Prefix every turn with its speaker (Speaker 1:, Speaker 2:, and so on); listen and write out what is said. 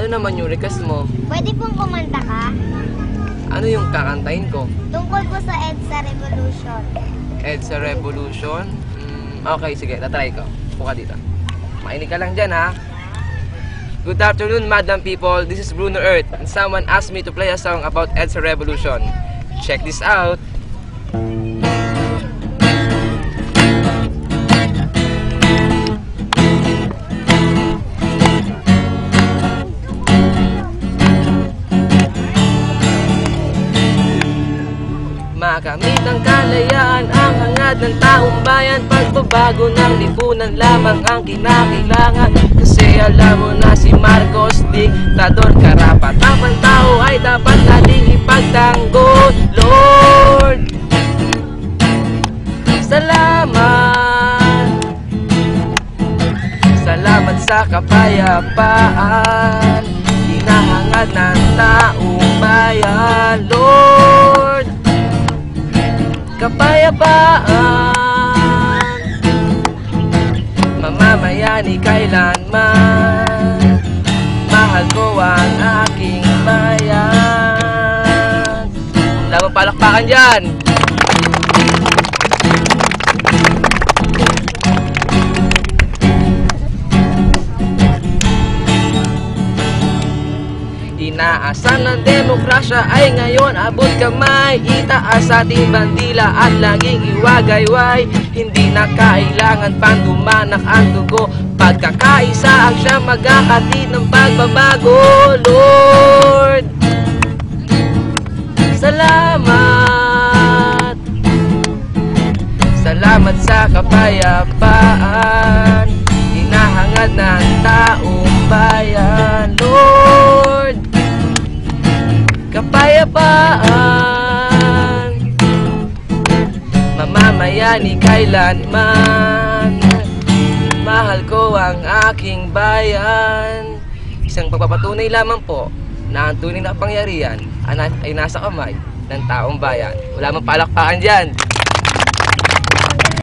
Speaker 1: naman yung request mo?
Speaker 2: Pwede pong kumanta ka?
Speaker 1: Ano yung kakantahin ko?
Speaker 2: Tungkol po sa EDSA Revolution.
Speaker 1: EDSA Revolution? Okay, sige, tatry ko. Puka dito. Mainig ka lang dyan, ha? Good afternoon, madam people. This is Bruno Earth, and someone asked me to play a song about EDSA Revolution. Check this out. Makamit ang kalayaan, ang hangad ng taong bayan. Pagbabago ng lipunan lamang ang kinakailangan. Kasi alam mo na si Marcos, diktador. Karapat-dapat tao ay dapat nating ipagtanggol. Lord, salamat. Salamat sa kapayapaan, hinahangad ng taong bayan. Lord, kapayapaan, mamamayani kailanman. Mahal ko ang aking bayan. Wala mong palakpakan dyan. Inaasan ng demokrasya ay ngayon abot kamay. Itaas ating bandila at laging iwagayway. Hindi na kailangan pang dumanak ang dugo. Pagkakaisa ang siyang magkakatid ng pagbabago. Lord, salamat. Salamat sa kapayapaan, hinahangad ng taong bayan. Lord, kapayapaan, mamamayani kailanman. Mahal ko ang aking bayan. Isang pagpapatunay lamang po na ang tunay na kapangyarihan ay nasa kamay ng taong bayan. Wala mang palakpakan dyan.